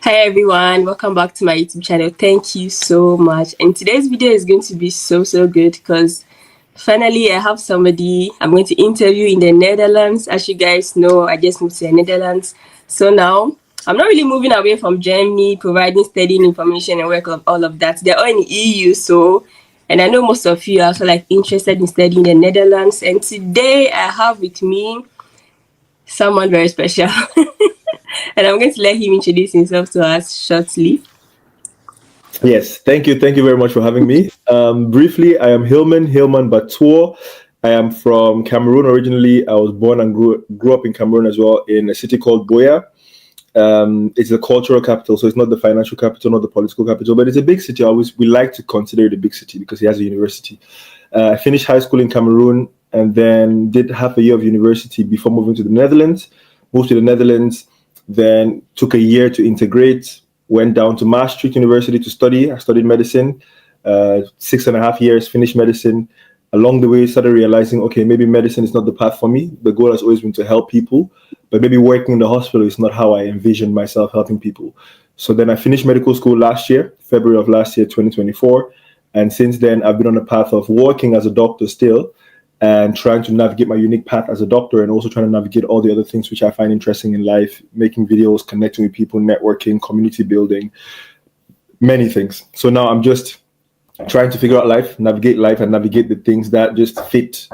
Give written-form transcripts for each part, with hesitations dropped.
Hi everyone, welcome back to my YouTube channel. Thank you so much. And today's video is going to be so good because finally I have somebody I'm going to interview in the Netherlands. As you guys know, I just moved to the Netherlands. So now I'm not really moving away from Germany, providing studying information and work of all of that. They're all in the EU, and I know most of you are also interested in studying in the Netherlands. And today I have with me someone very special. And I'm going to let him introduce himself to us shortly. Yes, thank you. Thank you very much for having me. Briefly, I am Hillman Batour. I am from Cameroon originally. I was born and grew up in Cameroon as well, in a city called Buea. It's the cultural capital, so it's not the financial capital, not the political capital, but it's a big city. We like to consider it a big city because it has a university. I finished high school in Cameroon and then did half a year of university before moving to the Netherlands. Moved to the Netherlands, then took a year to integrate, went down to Maastricht University to study. I studied medicine, 6.5 years, finished medicine. Along the way, started realizing, okay, maybe medicine is not the path for me. The goal has always been to help people, but maybe working in the hospital is not how I envisioned myself helping people. So then I finished medical school last year, February of last year, 2024. And since then, I've been on a path of working as a doctor still, and trying to navigate my unique path as a doctor, and also trying to navigate all the other things which I find interesting in life, making videos, connecting with people, networking, community building, many things. So now I'm just trying to figure out life, navigate the things that just fit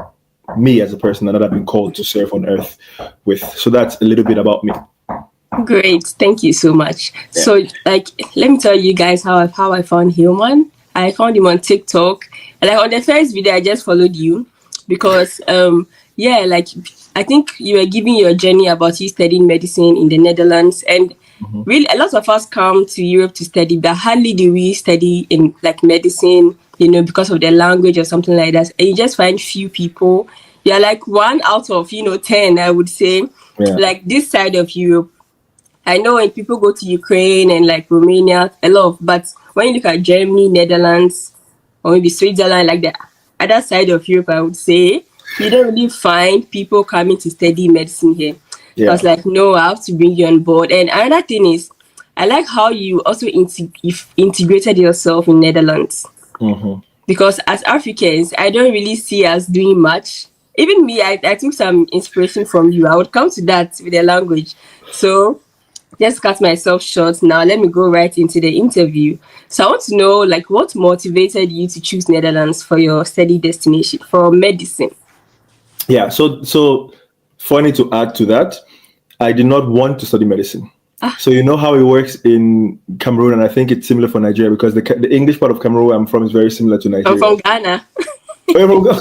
me as a person and that I've been called to serve on earth with. So that's a little bit about me. Great. Thank you so much. Yeah. So let me tell you guys how I found Hillman. I found him on TikTok. And on the first video, I just followed you. Because I think you were giving your journey about you studying medicine in the Netherlands, and really a lot of us come to Europe to study, but hardly do we study in medicine, because of the language or something like that. And you just find few people. You're 1 out of 10, I would say. Yeah. This side of Europe. I know when people go to Ukraine and Romania, a lot, but when you look at Germany, Netherlands, or maybe Switzerland, that other side of Europe, I would say, you don't really find people coming to study medicine here. Yeah. I was no, I have to bring you on board. And another thing is, I like how you also integrated yourself in Netherlands. Mm-hmm. Because as Africans, I don't really see us doing much. Even me, I took some inspiration from you. I would come to that with the language. So just cut myself short. Now let me go right into the interview. So I want to know what motivated you to choose Netherlands for your study destination for medicine? Yeah, so funny to add to that, I did not want to study medicine. So you know how it works in Cameroon, and I think it's similar for Nigeria because the English part of Cameroon where I'm from is very similar to Nigeria. I'm from Ghana. Where from Ghana?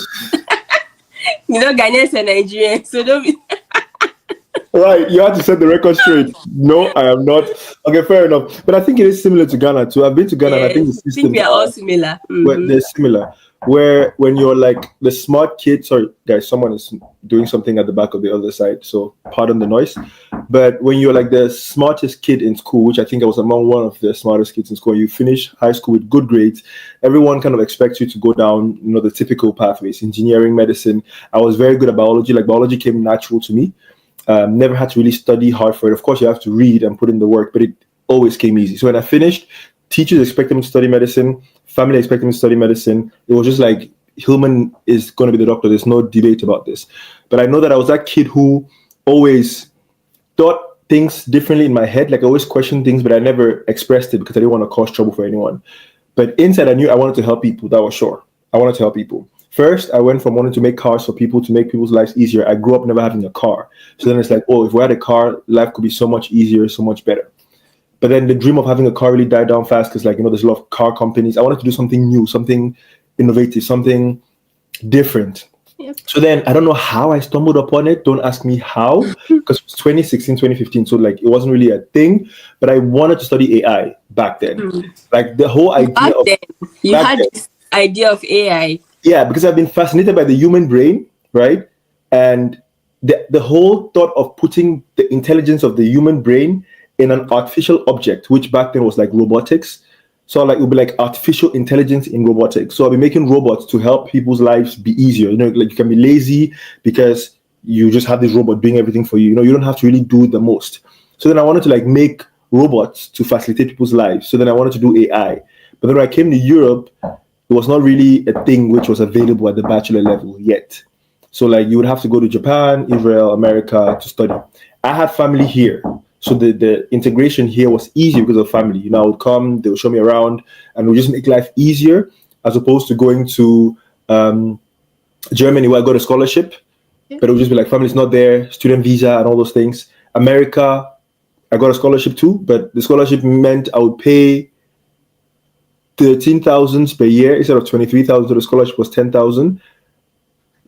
Ghanaians and Nigerians, so don't be... Right, you have to set the record straight. No, I am not. Okay, fair enough. But I think it is similar to Ghana too. I've been to Ghana, and I think the systems we are all similar. Mm-hmm. They're similar. Where when you're the smart kid, sorry guys, someone is doing something at the back of the other side, so pardon the noise. But when you're the smartest kid in school, which I think I was among one of the smartest kids in school, you finish high school with good grades, everyone kind of expects you to go down, the typical pathways, engineering, medicine. I was very good at biology. Biology came natural to me. Never had to really study hard for it. Of course, you have to read and put in the work, but it always came easy. So when I finished, teachers expected me to study medicine, family expected me to study medicine. It was just Hillman is going to be the doctor. There's no debate about this. But I know that I was that kid who always thought things differently in my head. I always questioned things, but I never expressed it because I didn't want to cause trouble for anyone. But inside, I knew I wanted to help people. That was sure. I wanted to help people. First, I went from wanting to make cars for people to make people's lives easier. I grew up never having a car. So then it's if we had a car, life could be so much easier, so much better. But then the dream of having a car really died down fast because there's a lot of car companies. I wanted to do something new, something innovative, something different. Yep. So then I don't know how I stumbled upon it. Don't ask me how, because it was 2016, 2015. So it wasn't really a thing, but I wanted to study AI back then. The whole idea back then, you had this idea of AI. Yeah, because I've been fascinated by the human brain, right? And the whole thought of putting the intelligence of the human brain in an artificial object, which back then was robotics. So it would be artificial intelligence in robotics. So I'll be making robots to help people's lives be easier. You can be lazy because you just have this robot doing everything for you. You don't have to really do the most. So then I wanted to make robots to facilitate people's lives. So then I wanted to do AI. But then when I came to Europe, it was not really a thing which was available at the bachelor level yet. So like you would have to go to Japan, Israel, America to study. I had family here. So the integration here was easy because of family. You know, I would come, they would show me around, and it would just make life easier as opposed to going to Germany where I got a scholarship. But it would just be like family's not there, student visa and all those things. America, I got a scholarship too, but the scholarship meant I would pay 13,000 per year instead of 23,000. So the scholarship was 10,000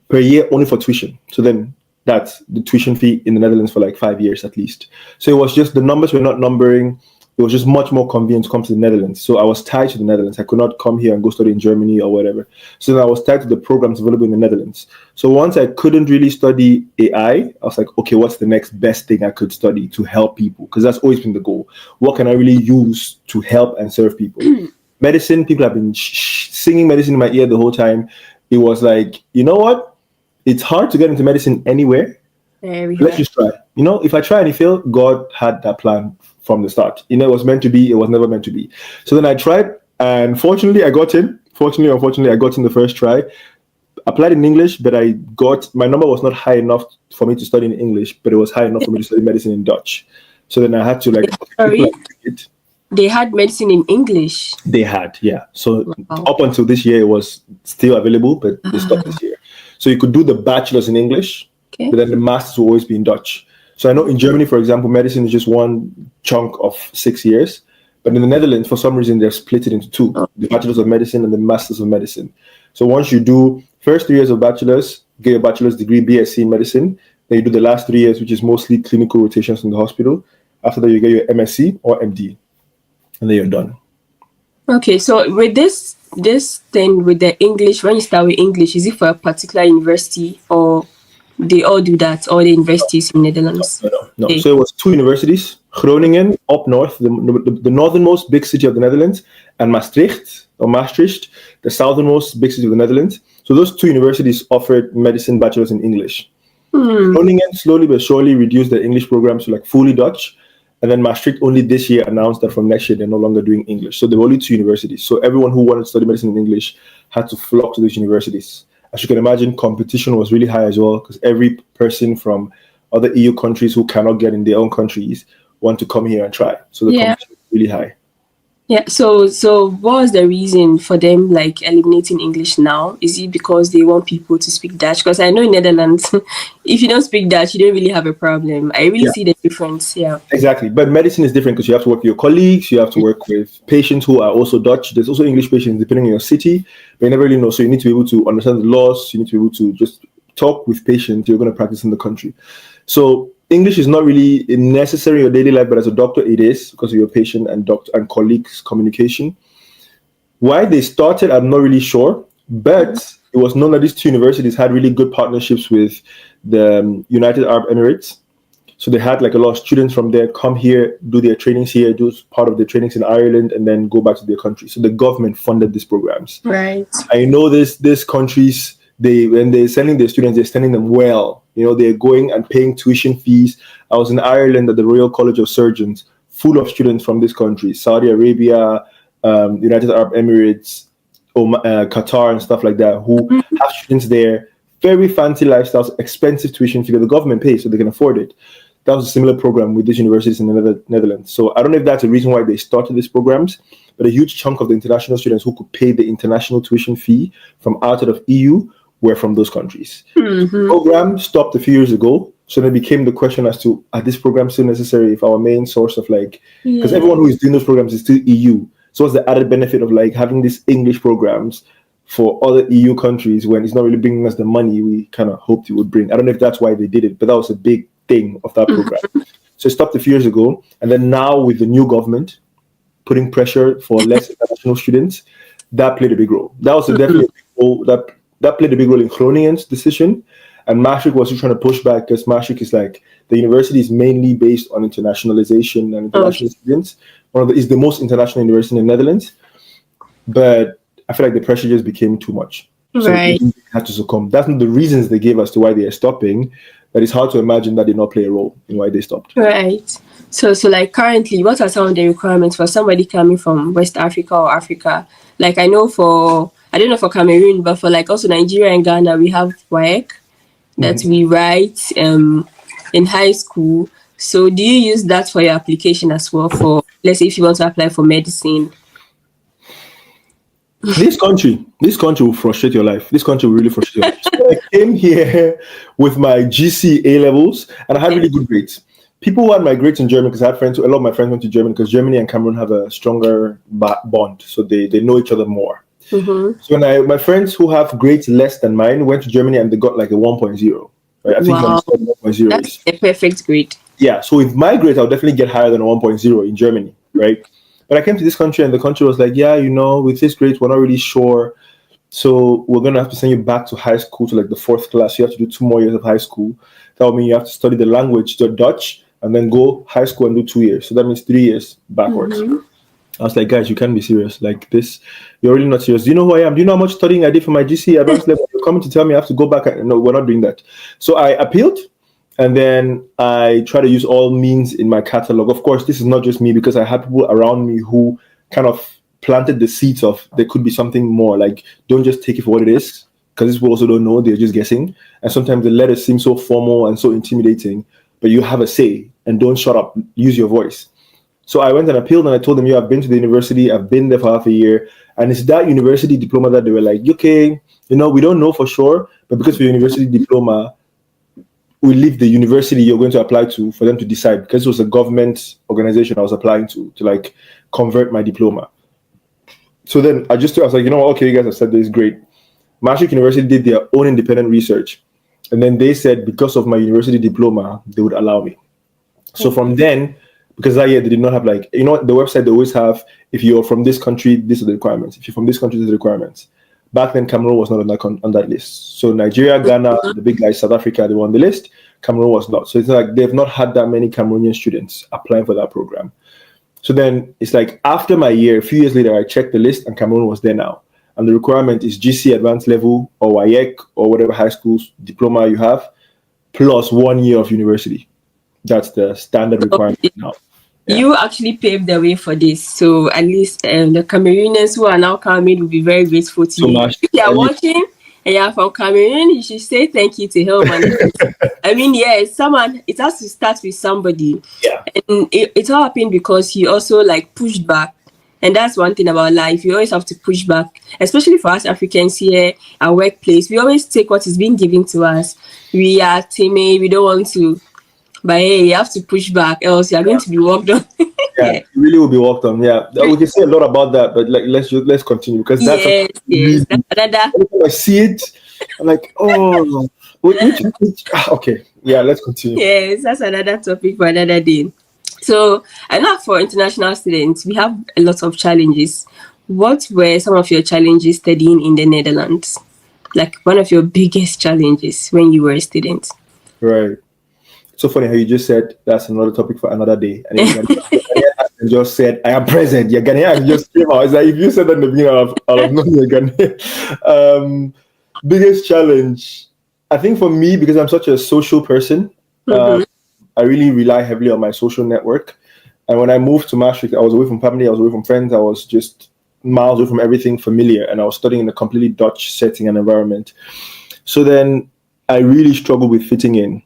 per year only for tuition. So then that's the tuition fee in the Netherlands for like 5 years at least. So it was just the numbers were not numbering. It was just much more convenient to come to the Netherlands. So I was tied to the Netherlands. I could not come here and go study in Germany or whatever. So then I was tied to the programs available in the Netherlands. So once I couldn't really study AI, I was like, okay, what's the next best thing I could study to help people? Because that's always been the goal. What can I really use to help and serve people? Medicine, people have been singing medicine in my ear the whole time. It was like, you know what? It's hard to get into medicine anywhere. Let's just try. You know, if I try and it fail, God had that plan from the start. You know, it was meant to be. It was never meant to be. So then I tried, and fortunately, I got in. Unfortunately, I got in the first try. Applied in English, but my number was not high enough for me to study in English, but it was high enough for me to study medicine in Dutch. So then I had to like. Sorry? They had medicine in English. They had, yeah. So up until this year, it was still available, but they stopped this year. So you could do the bachelor's in English, but then the master's will always be in Dutch. So I know in Germany, for example, medicine is just one chunk of 6 years. But in the Netherlands, for some reason, they're split it into two, the bachelor's of medicine and the master's of medicine. So once you do first 3 years of bachelor's, get your bachelor's degree, BSc in medicine, then you do the last 3 years, which is mostly clinical rotations in the hospital. After that, you get your MSc or MD, and then you're done. Okay, so with this thing with the English, when you start with English, is it for a particular university or they all do that, all the universities in Netherlands? No. Okay. So it was 2 universities, Groningen up north, the northernmost big city of the Netherlands, and Maastricht, the southernmost big city of the Netherlands. So those 2 universities offered medicine bachelors in English. Groningen slowly but surely reduced the English programs to like fully Dutch. And then Maastricht only this year announced that from next year, they're no longer doing English. So there were only 2 universities. So everyone who wanted to study medicine in English had to flock to these universities. As you can imagine, competition was really high as well, because every person from other EU countries who cannot get in their own countries want to come here and try. So the competition was really high. Yeah. So what was the reason for them like eliminating English now? Is it because they want people to speak Dutch? Because I know in Netherlands, if you don't speak Dutch, you don't really have a problem. I really see the difference. Yeah. Exactly. But medicine is different because you have to work with your colleagues. You have to work with patients who are also Dutch. There's also English patients depending on your city, but you never really know. So you need to be able to understand the laws. You need to be able to just talk with patients you're going to practice in the country. So English is not really necessary in your daily life, but as a doctor, it is because of your patient and doctor and colleagues' communication. Why they started, I'm not really sure, but it was known that these 2 universities had really good partnerships with the United Arab Emirates. So they had like a lot of students from there come here, do their trainings here, do part of their trainings in Ireland, and then go back to their country. So the government funded these programs. Right. I know these countries, when they're sending their students, they're sending them well. You know, they're going and paying tuition fees. I was in Ireland at the Royal College of Surgeons, full of students from this country, Saudi Arabia, United Arab Emirates, Qatar and stuff like that, who have students there, very fancy lifestyles, expensive tuition fee that the government pays so they can afford it. That was a similar program with these universities in the Netherlands. So I don't know if that's a reason why they started these programs, but a huge chunk of the international students who could pay the international tuition fee from outside of EU were from those countries. The program stopped a few years ago. So then it became the question as to, are these programs still necessary if our main source of like, because everyone who is doing those programs is still EU. So what's the added benefit of like having these English programs for other EU countries when it's not really bringing us the money we kind of hoped it would bring? I don't know if that's why they did it, but that was a big thing of that program. So it stopped a few years ago. And then now with the new government putting pressure for less international students, that played a big role. That was definitely a big role. That played a big role in Groningen's decision. And Maastricht was trying to push back because Maastricht is like, the university is mainly based on internationalization and international students. It's the most international university in the Netherlands. But I feel like the pressure just became too much. So Right. it had to succumb. That's not the reasons they gave as to why they are stopping, that it's hard to imagine that did not play a role in why they stopped. Right. So like currently, what are some of the requirements for somebody coming from West Africa or Africa? Like I know I don't know for Cameroon, but for like also Nigeria and Ghana, we have WAEC that we write in high school. So do you use that for your application as well? For let's say if you want to apply for medicine. This country will frustrate your life. This country will really frustrate your life. So I came here with my GC A levels, and I had really good grades. People who had my grades in Germany, because I had friends, a lot of my friends went to Germany because Germany and Cameroon have a stronger bond, so they know each other more. Mm-hmm. So when my friends who have grades less than mine went to Germany and they got like a 1.0. Right? I think Wow, 1.0 that's is a perfect grade. yeah. So with my grades, I'll definitely get higher than a 1.0 in Germany, right? But I came to this country and the country was like, yeah, with this grade, we're not really sure. So we're going to have to send you back to high school to like the 4th class. You have to do 2 more years of high school. That would mean you have to study the language, the Dutch, and then go high school and do 2 years. So that means 3 years backwards. Mm-hmm. I was like, guys, you can't be serious. Like this, you're really not serious. Do you know who I am? Do you know how much studying I did for my GC advanced level? You're coming to tell me I have to go back. No, we're not doing that. So I appealed. And then I try to use all means in my catalog. Of course, this is not just me because I had people around me who kind of planted the seeds of there could be something more. Like, don't just take it for what it is, because these people also don't know, they're just guessing. And sometimes the letters seem so formal and so intimidating, but you have a say and don't shut up, use your voice. So I went and appealed and I told them, I've been to the university, I've been there for half a year. And it's that university diploma that they were like, okay, we don't know for sure, but because of your university diploma, we leave the university you're going to apply to for them to decide, because it was a government organization I was applying to like convert my diploma. So then I was like, okay, you guys have said this, great. Maastricht University did their own independent research. And then they said, because of my university diploma, they would allow me. So from then, because that year they did not have like, the website they always have, if you're from this country, these are the requirements. If you're from this country, these are the requirements. Back then, Cameroon was not on that list. So Nigeria, Ghana, the big guys, South Africa, they were on the list. Cameroon was not. So it's like they've not had that many Cameroonian students applying for that program. So then it's like after my year, a few years later, I checked the list and Cameroon was there now. And the requirement is GC advanced level or WAEC or whatever high school diploma you have, plus 1 year of university. That's the standard requirement now. Yeah. You actually paved the way for this. So at least the Cameroonians who are now coming will be very grateful to you. If you are watching and you're from Cameroon, you should say thank you to Hillman. I mean, it has to start with somebody. Yeah. And it all happened because he also like pushed back. And that's one thing about life. You always have to push back, especially for us Africans here at workplace. We always take what is being given to us. We are timid. We don't want to. But hey, you have to push back, else you're going to be walked on. Yeah, it really will be walked on. Yeah, we can say a lot about that, but like let's continue, because that's yes. I see it, I'm like, oh, okay, yeah, let's continue. Yes, that's another topic for another day. So, I know for international students, we have a lot of challenges. What were some of your challenges studying in the Netherlands? Like one of your biggest challenges when you were a student? Right. So funny how you just said that's another topic for another day. And then just said, I am present. You're Ghanaian. Just came out. It's like if you said that in the beginning, I'll have known you're Ghanaian. Biggest challenge, I think for me, because I'm such a social person, I really rely heavily on my social network. And when I moved to Maastricht, I was away from family, I was away from friends, I was just miles away from everything familiar. And I was studying in a completely Dutch setting and environment. So then I really struggled with fitting in.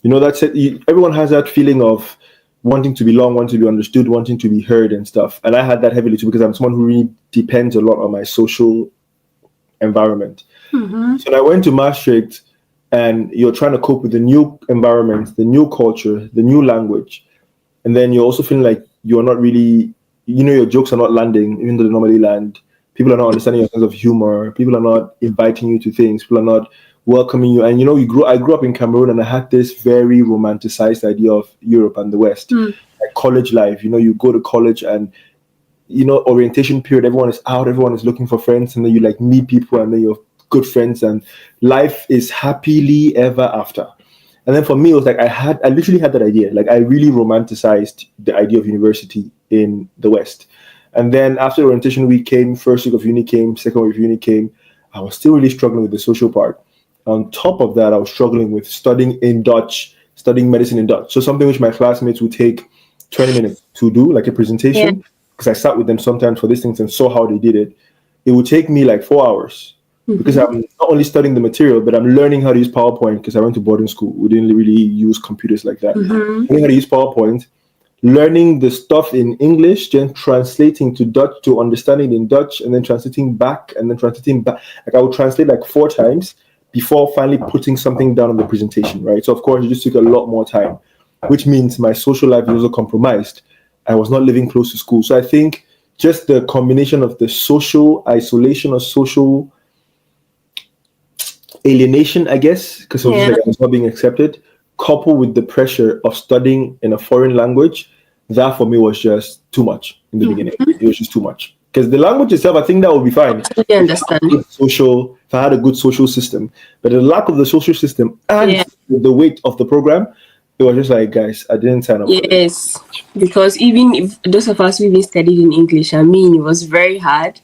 That's it. Everyone has that feeling of wanting to belong, wanting to be understood, wanting to be heard and stuff. And I had that heavily too, because I'm someone who really depends a lot on my social environment. So I went to Maastricht, and you're trying to cope with the new environment, the new culture, the new language. And then you're also feeling like you're not really, your jokes are not landing, even though they normally land. People are not understanding your sense of humor. People are not inviting you to things. People are not welcoming you. And I grew up in Cameroon, and I had this very romanticized idea of Europe and the West. Like college life, you go to college and orientation period, everyone is out, everyone is looking for friends, and then you like meet people, and then you're good friends, and life is happily ever after. And then for me, it was like I literally had that idea. Like I really romanticized the idea of university in the West. And then after orientation week came, first week of uni came, second week of uni came, I was still really struggling with the social part. On top of that, I was struggling with studying in Dutch, studying medicine in Dutch. So something which my classmates would take 20 minutes to do, like a Yeah. presentation, because I sat with them sometimes for these things and saw how they did it. It would take me like 4 hours because Mm-hmm. I'm not only studying the material, but I'm learning how to use PowerPoint because I went to boarding school. We didn't really use computers like that. Mm-hmm. Learning how to use PowerPoint, learning the stuff in English, then translating to Dutch to understanding in Dutch, and then translating back and then translating back. Like I would translate like 4 times before finally putting something down on the presentation, right? So of course it just took a lot more time, which means my social life was also compromised. I was not living close to school. So I think just the combination of the social isolation or social alienation, I guess, because it was just Yeah. like I was not being accepted, coupled with the pressure of studying in a foreign language, that for me was just too much in the beginning. Mm-hmm. It was just too much. Because the language itself, I think that would be fine Totally if I had a understand. good social, if I had a good social system. But the lack of the social system and Yeah. the weight of the program, it was just like, guys, I didn't sign up for this. Yes, because even if those of us who even studied in English, I mean, it was very hard.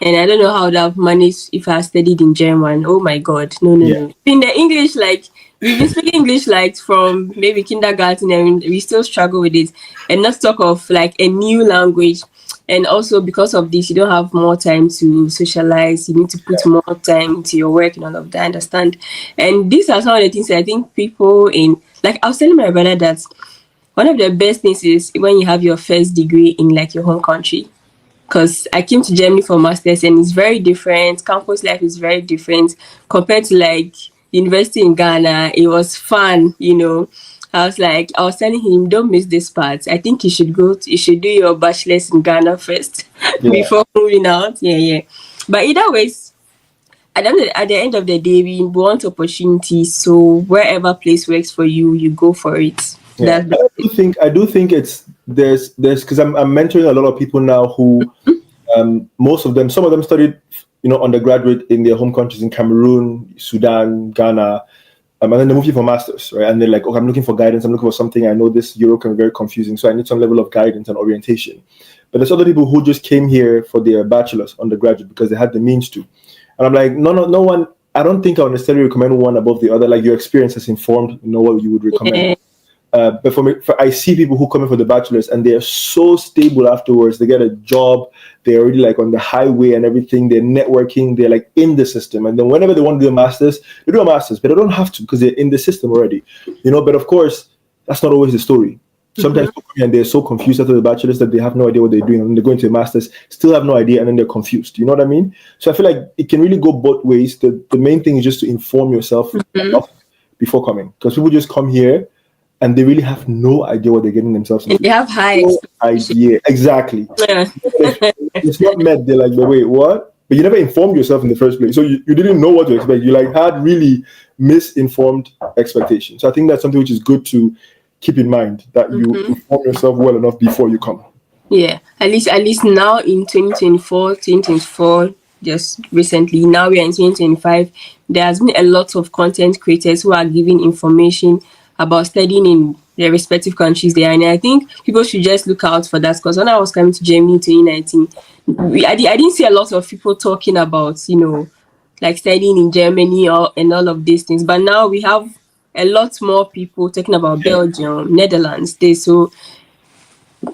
And I don't know how I would have managed if I studied in German. Oh my God. No, no, Yeah, no. In the English, like, we've been speaking English, like, from maybe kindergarten, and we still struggle with it. And not talk of, like, a new language. And also, because of this, you don't have more time to socialize. You need to put more time into your work and all of that. I understand. And these are some of the things that I think people in, like, I was telling my brother that one of the best things is when you have your first degree in like your home country. Because I came to Germany for masters and it's very different. Campus life is very different compared to like university in Ghana. It was fun, you know. I was telling him, don't miss this part. I think you should do your bachelor's in Ghana first yeah. before moving out. Yeah, yeah. But either ways, at the end of the day, we want opportunities. So wherever place works for you, you go for it. Yeah, That's and I do think it's there's because I'm mentoring a lot of people now who most of them, some of them studied, undergraduate in their home countries in Cameroon, Sudan, Ghana, and then they move here for masters, right? And they're like, okay, I'm looking for guidance. I'm looking for something. I know this Euro can be very confusing, so I need some level of guidance and orientation. But there's other people who just came here for their bachelor's, undergraduate, because they had the means to. And I'm like, no, no, no one. I don't think I would necessarily recommend one above the other. Like your experience has informed, what you would recommend. yeah. But for me, I see people who come in for the bachelor's and they are so stable afterwards. They get a job, they're already like on the highway and everything. They're networking, they're like in the system. And then whenever they want to do a master's, they do a master's, but they don't have to because they're in the system already. But of course, that's not always the story. Sometimes people come here and they're so confused after the bachelor's that they have no idea what they're doing, and they're going to a master's, still have no idea, and then they're confused. You know what I mean? So I feel like it can really go both ways. The main thing is just to inform yourself enough before coming, because people just come here and they really have no idea what they're getting themselves And into. they have high No expectations. idea. Exactly. Yeah. It's not met. They're like, but wait, what? But you never informed yourself in the first place. So you didn't know what to expect. You like had really misinformed expectations. So I think that's something which is good to keep in mind, that you inform yourself well enough before you come. Yeah. At least now in 2024, just recently, now we are in 2025, there has been a lot of content creators who are giving information about studying in their respective countries they are in. And I think people should just look out for that, because when I was coming to Germany in 2019, I didn't see a lot of people talking about, like studying in Germany and all of these things. But now we have a lot more people talking about Yeah. Belgium, Netherlands. So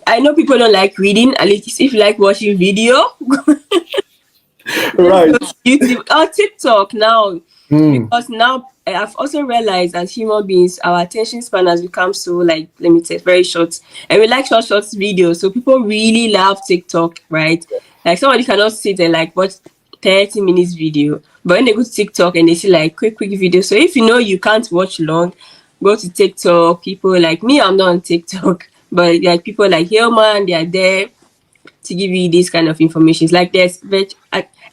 I know people don't like reading. At least if you like watching video, just Right. go to YouTube or TikTok now. Mm. Because now I've also realized as human beings, our attention span has become so like limited, very short. And we like short videos. So people really love TikTok, right? Like somebody cannot sit and like watch 30 minutes video. But when they go to TikTok and they see like quick video. So if you know you can't watch long, go to TikTok. People like me, I'm not on TikTok. But like people like Hillman, they are there to give you this kind of information. It's like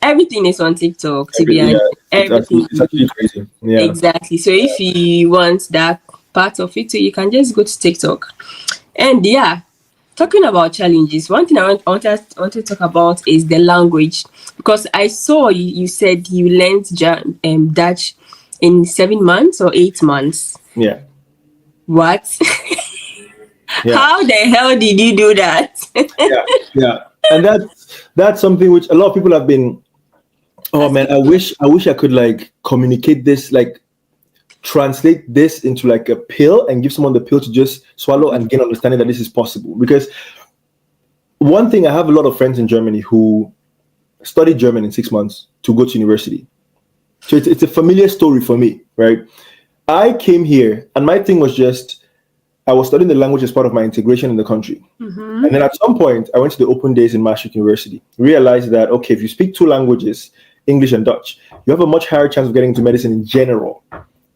everything is on TikTok, to be Yeah, honest. Everything. it's actually crazy. Yeah. Exactly. So if you want that part of it, so you can just go to TikTok. And yeah, talking about challenges, one thing I want to talk about is the language, because I saw you said you learned Dutch in 7 months or 8 months. Yeah. What? Yeah. How the hell did you do that? Yeah. Yeah. And that's something which a lot of people have been Oh man, I wish I could like communicate this, like translate this into like a pill and give someone the pill to just swallow and gain understanding that this is possible. Because one thing, I have a lot of friends in Germany who studied German in 6 months to go to university. So it's a familiar story for me, right? I came here and my thing was just, I was studying the language as part of my integration in the country. And then at some point, I went to the open days in Maastricht University, realized that, okay, if you speak two languages, English and Dutch, you have a much higher chance of getting into medicine in general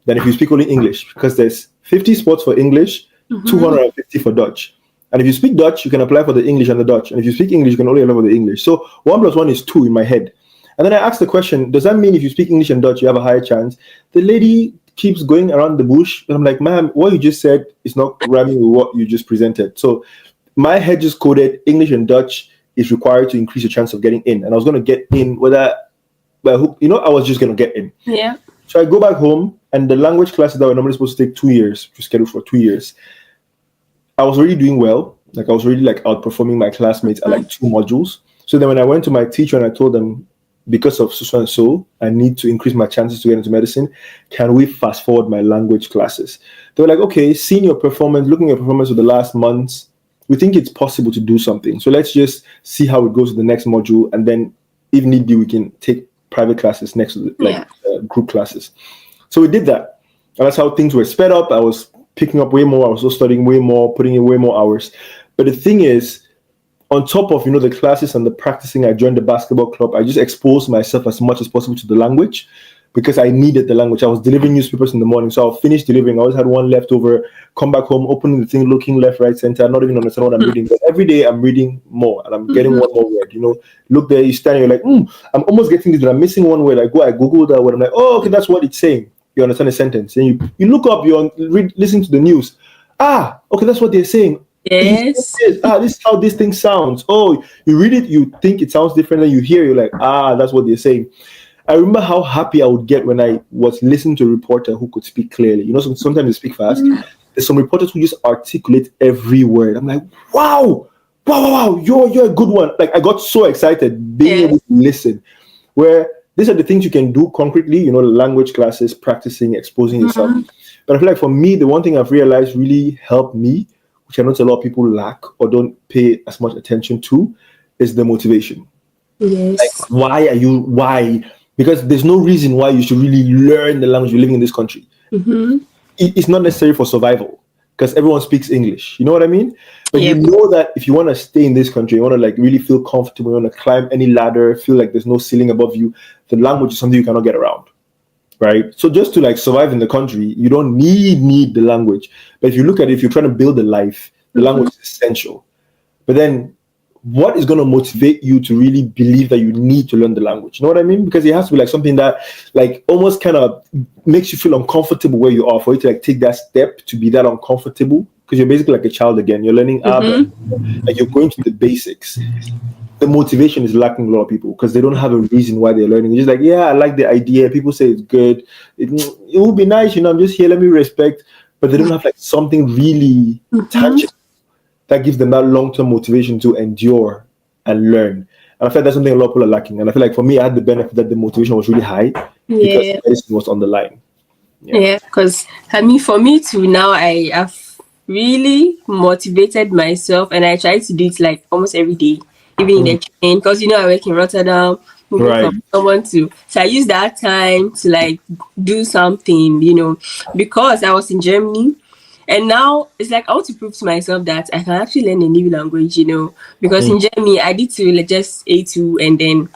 than if you speak only English, because there's 50 spots for English, 250 for Dutch. And if you speak Dutch, you can apply for the English and the Dutch. And if you speak English, you can only apply for the English. So 1 + 1 is 2 in my head. And then I asked the question, does that mean if you speak English and Dutch, you have a higher chance? The lady keeps going around the bush. And I'm like, ma'am, what you just said is not rhyming with what you just presented. So my head just coded English and Dutch is required to increase your chance of getting in. And I was going to get in whether, I was just going to get in. Yeah. So I go back home, and the language classes that were normally supposed to take 2 years, which was scheduled for 2 years, I was already doing well. Like I was already like outperforming my classmates at like 2 modules. So then when I went to my teacher and I told them, because of so and so, I need to increase my chances to get into medicine. Can we fast forward my language classes? They were like, okay, seeing your performance, looking at your performance for the last months, we think it's possible to do something. So let's just see how it goes to the next module. And then if need be, we can take private classes next to group classes. So we did that. And that's how things were sped up. I was picking up way more. I was also studying way more, putting in way more hours. But the thing is, on top of, the classes and the practicing, I joined the basketball club. I just exposed myself as much as possible to the language because I needed the language. I was delivering newspapers in the morning. So I'll finish delivering. I always had one left over, come back home, opening the thing, looking left, right, center, not even understand what I'm reading. But every day I'm reading more and I'm getting one more word. Look there, you stand, you're like, I'm almost getting this, but I'm missing one word. I Google that word. I'm like, oh, okay, that's what it's saying. You understand the sentence. And you look up, listen to the news. Okay, that's what they're saying. Yes. This is how this thing sounds. Oh, you read it, you think it sounds different, and you hear, you're like, that's what they're saying. I remember how happy I would get when I was listening to a reporter who could speak clearly. Sometimes they speak fast. There's some reporters who just articulate every word. I'm like, wow, you're a good one. Like I got so excited being able to listen. Where these are the things you can do concretely, language classes, practicing, exposing yourself. But I feel like for me, the one thing I've realized really helped me, which I know a lot of people lack or don't pay as much attention to, is the motivation. Yes. Like, why? Because there's no reason why you should really learn the language you're living in this country. It's not necessary for survival because everyone speaks English. You know what I mean? But you know that if you want to stay in this country, you want to like really feel comfortable, you want to climb any ladder, feel like there's no ceiling above you, the language is something you cannot get around. Right? So just to like survive in the country, you don't need the language. But if you look at it, if you're trying to build a life, the language is essential. But then what is going to motivate you to really believe that you need to learn the language? You know what I mean? Because it has to be like something that like almost kind of makes you feel uncomfortable where you are, for you to like take that step to be that uncomfortable. Because you're basically like a child again. You're learning like you're going to the basics. The motivation is lacking a lot of people because they don't have a reason why they're learning. It's just like, I like the idea. People say it's good. It would be nice, I'm just here. Let me respect. But they don't have like something really tangible that gives them that long-term motivation to endure and learn. And I feel like that's something a lot of people are lacking. And I feel like for me, I had the benefit that the motivation was really high because medicine was on the line. Because for me too, now I have really motivated myself and I try to do it like almost every day. Even in the train, because I work in Rotterdam, from someone to. So I use that time to like do something, because I was in Germany, and now it's like I want to prove to myself that I can actually learn a new language, because in Germany I did to like just A2 and then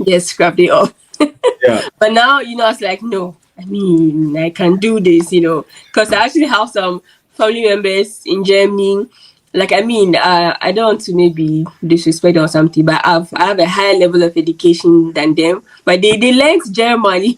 just scrap it off. But now I was like, no, I can do this, because I actually have some family members in Germany. Like, I don't want to maybe disrespect or something, but I have a higher level of education than them. But they learned German,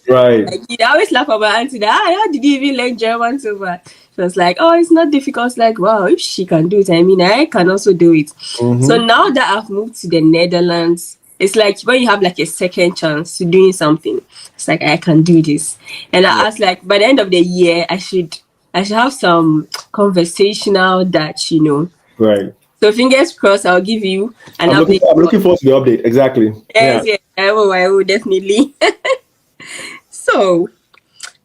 Right. Like, they always laugh about auntie that, how did you even learn German so far? So it's like, oh, it's not difficult. It's like, wow, if she can do it, I can also do it. So now that I've moved to the Netherlands, it's like when you have like a second chance to doing something, it's like, I can do this. And I was like, by the end of the year, I should have some conversational Dutch, Right. So fingers crossed, I'll give you an update. I'm looking forward to the update. Exactly. Yeah. Yes, yes, I will definitely. So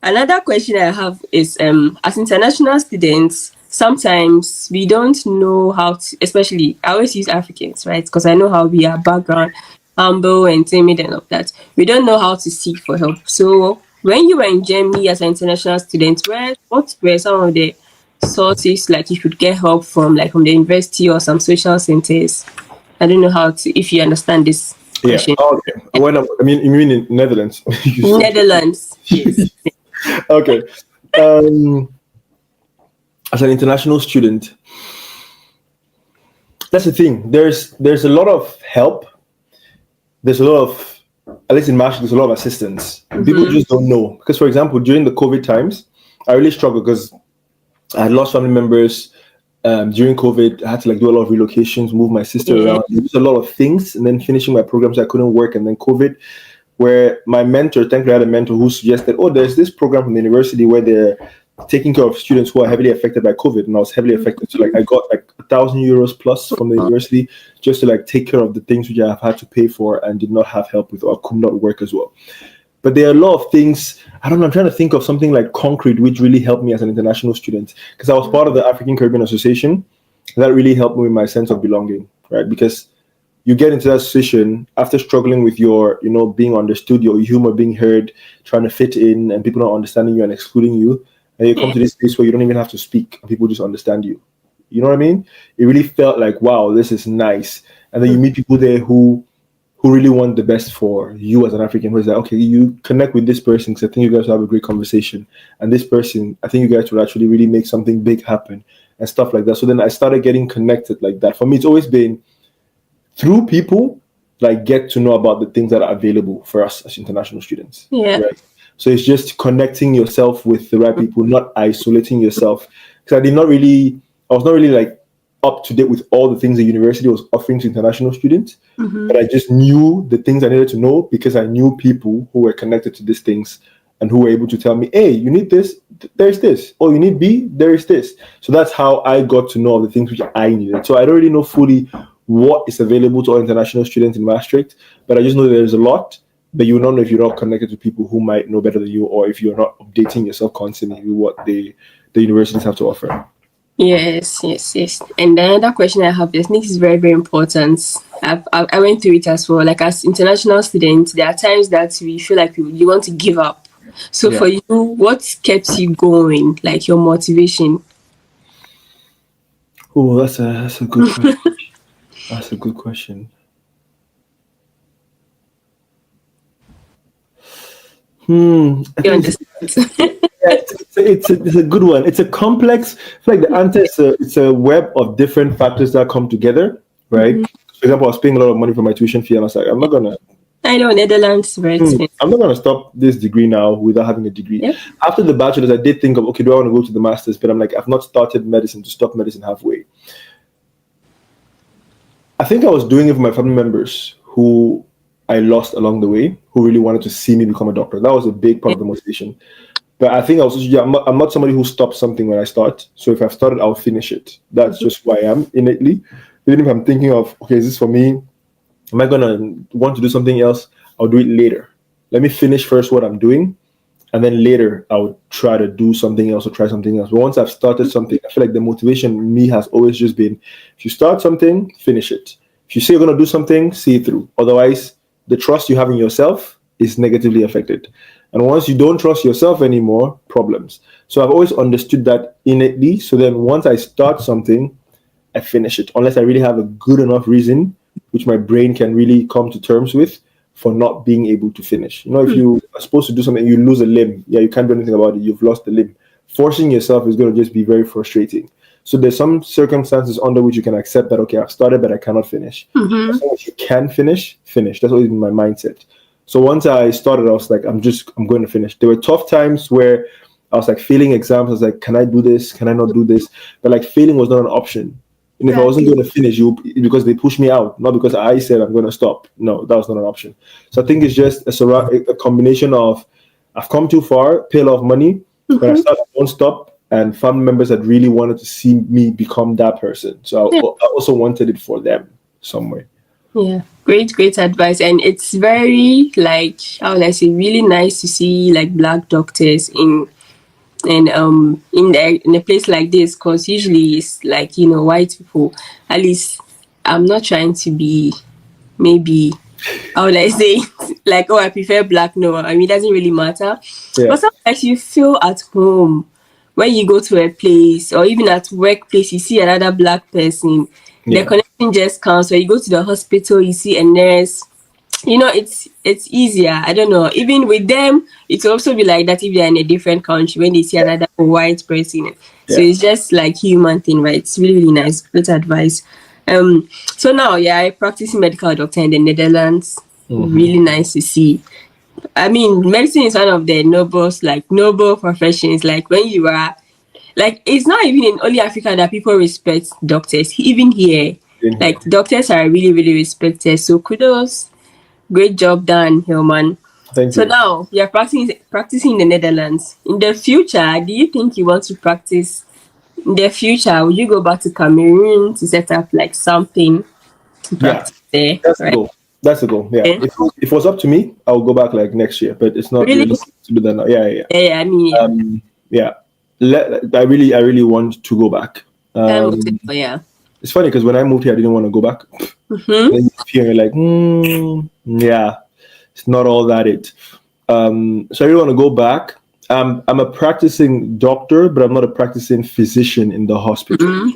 another question I have is as international students, sometimes we don't know how to, especially I always use Africans, right? Because I know how we are background, humble and timid and all of that. We don't know how to seek for help. So when you were in Germany as an international student, what were some of the sources like you could get help from, like from the university or some social centers? I don't know how to, if you understand this Yeah. question. Oh, okay. You mean in Netherlands? You said- Netherlands, yes. okay. Um, as an international student, that's the thing. There's a lot of help. There's a lot of, at least in Marsh, there's a lot of assistance. People just don't know. Because, for example, during the COVID times, I really struggled because I had lost family members. During COVID, I had to like do a lot of relocations, move my sister around, do a lot of things, and then finishing my programs, I couldn't work. And then COVID, where my mentor, thankfully, I had a mentor who suggested, oh, there's this program from the university where they're taking care of students who are heavily affected by COVID, and I was heavily affected. So like I got like €1,000 plus from the university just to like take care of the things which I have had to pay for and did not have help with or could not work as well. But there are a lot of things, I don't know, I'm trying to think of something like concrete which really helped me as an international student. Because I was part of the African Caribbean Association. That really helped me with my sense of belonging, right? Because you get into that situation after struggling with your, being understood, your humor being heard, trying to fit in, and people not understanding you and excluding you. And you come to this place where you don't even have to speak, and people just understand you. You know what I mean? It really felt like, wow, this is nice. And then you meet people there who really want the best for you as an African, who is like, okay, you connect with this person because I think you guys will have a great conversation. And this person, I think you guys will actually really make something big happen and stuff like that. So then I started getting connected like that. For me, it's always been through people, like get to know about the things that are available for us as international students. Yeah. Right? So it's just connecting yourself with the right people, not isolating yourself. Because I was not really like up to date with all the things the university was offering to international students, but I just knew the things I needed to know because I knew people who were connected to these things and who were able to tell me, hey, you need this, there's this. Oh, you need B, there is this. So that's how I got to know the things which I needed. So I don't really know fully what is available to all international students in Maastricht, but I just know there's a lot, but you will not know if you're not connected to people who might know better than you, or if you're not updating yourself constantly with what the universities have to offer. Yes. And another question I have, this next is very, very important. I went through it as well. Like as international students, there are times that we feel like you want to give up. So for you, what kept you going? Like your motivation? Oh, that's a good question. That's a good question. It's a good one. It's a complex. I feel like the answer is it's a web of different factors that come together, right? For example, I was paying a lot of money for my tuition fee, and I was like, I know Netherlands, right? I'm not gonna stop this degree now without having a degree. Yep. After the bachelor's, I did think of, okay, do I want to go to the master's? But I'm like, I've not started medicine to stop medicine halfway. I think I was doing it for my family members who I lost along the way, who really wanted to see me become a doctor. That was a big part of the motivation. But I think I was, I'm not somebody who stops something when I start. So if I've started, I'll finish it. That's just who I am innately. Even if I'm thinking of, okay, is this for me? Am I going to want to do something else? I'll do it later. Let me finish first what I'm doing. And then later, I'll try to do something else or try something else. But once I've started something, I feel like the motivation in me has always just been, if you start something, finish it. If you say you're going to do something, see it through. Otherwise, the trust you have in yourself is negatively affected. And once you don't trust yourself anymore, problems. So I've always understood that innately. So then once I start something, I finish it. Unless I really have a good enough reason, which my brain can really come to terms with, for not being able to finish. You know, if you are supposed to do something, you lose a limb. Yeah, you can't do anything about it. You've lost the limb. Forcing yourself is going to just be very frustrating. So there's some circumstances under which you can accept that, okay, I've started, but I cannot finish. As long as you can finish. That's always been my mindset. So once I started, I was like, I'm going to finish. There were tough times where I was like failing exams. I was like, can I do this? Can I not do this? But like failing was not an option. And if I wasn't going to finish, because they pushed me out, not because I said I'm going to stop. No, that was not an option. So I think it's just a combination of I've come too far, pay a lot of money, but I won't stop, and family members that really wanted to see me become that person. So I also wanted it for them somewhere. Yeah, great advice. And it's very, like, how would I say, really nice to see like black doctors in a place like this, because usually it's like, white people. At least I'm not trying to be, maybe, how would I say it? Like, oh, I prefer black. No, I mean, it doesn't really matter. Yeah. But sometimes you feel at home when you go to a place, or even at workplace, you see another black person. The Yeah. connection just comes. When you go to the hospital, you see a nurse. It's easier. I don't know. Even with them, it will also be like that if they're in a different country when they see another white person. So Yeah. it's just like human thing, right? It's really, really nice. Great advice. So now, yeah, I practice medical doctor in the Netherlands. Really nice to see. I mean, medicine is one of the noble professions. Like when you are, like, it's not even in only Africa that people respect doctors. Even here, In here. like doctors are really, really respected. So kudos, great job done, Hillman. Thank So you. now you're practicing in the Netherlands. In the future, do you think you want to practice in the future? Would you go back to Cameroon to set up like something to Yeah. practice there? That's the Right? goal. That's the goal. Yeah. Yeah. If it was up to me, I would go back like next year, but it's not Really? realistic to do that now. Yeah, yeah, Yeah, yeah, I mean, yeah. yeah. Yeah. I really want to go back. Time will tell, yeah. It's funny because when I moved here, I didn't want to go back. Mm-hmm. Then you move here, you're like, yeah, it's not all that it. So I really want to go back. I'm a practicing doctor, but I'm not a practicing physician in the hospital. Mm-hmm.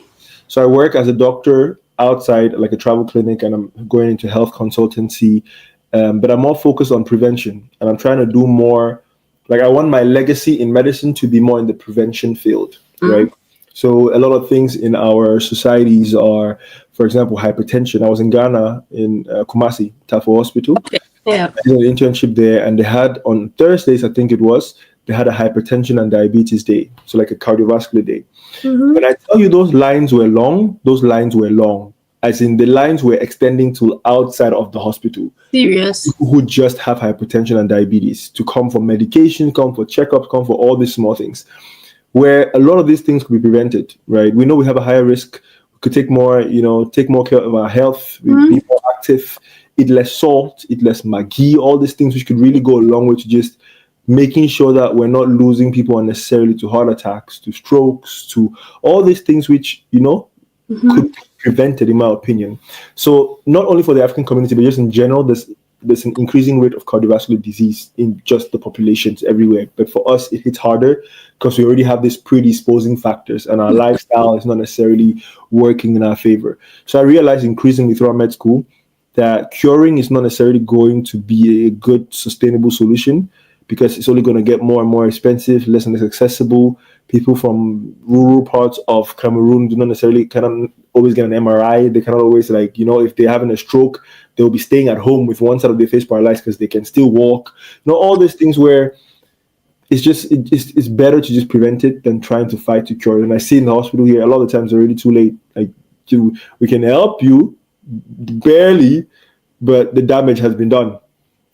So I work as a doctor outside, like a travel clinic, and I'm going into health consultancy. But I'm more focused on prevention, and I'm trying to do more. Like I want my legacy in medicine to be more in the prevention field, right? So a lot of things in our societies are, for example, hypertension. I was in Ghana in Kumasi, Tafo Hospital. Yeah. I did an internship there, and they had on Thursdays, I think it was, they had a hypertension and diabetes day, so like a cardiovascular day. When I tell you those lines were long, those lines were long, as in the lines were extending to outside of the hospital. Serious. People who just have hypertension and diabetes to come for medication, come for checkups, come for all these small things, where a lot of these things could be prevented, right? We know we have a higher risk. We could take more care of our health, we be more active, eat less salt, eat less Maggi, all these things which could really go a long way to just making sure that we're not losing people unnecessarily to heart attacks, to strokes, to all these things which, could be prevented, in my opinion. So not only for the African community, but just in general, there's an increasing rate of cardiovascular disease in just the populations everywhere. But for us, it hits harder because we already have these predisposing factors and our lifestyle is not necessarily working in our favor. So I realized increasingly throughout med school that curing is not necessarily going to be a good, sustainable solution because it's only going to get more and more expensive, less and less accessible. People from rural parts of Cameroon do not necessarily cannot always get an MRI. They cannot always if they're having a stroke, they'll be staying at home with one side of their face paralyzed because they can still walk. All these things where it's better to just prevent it than trying to fight to cure it. And I see in the hospital here, a lot of times it's already too late. Like we can help you barely, but the damage has been done.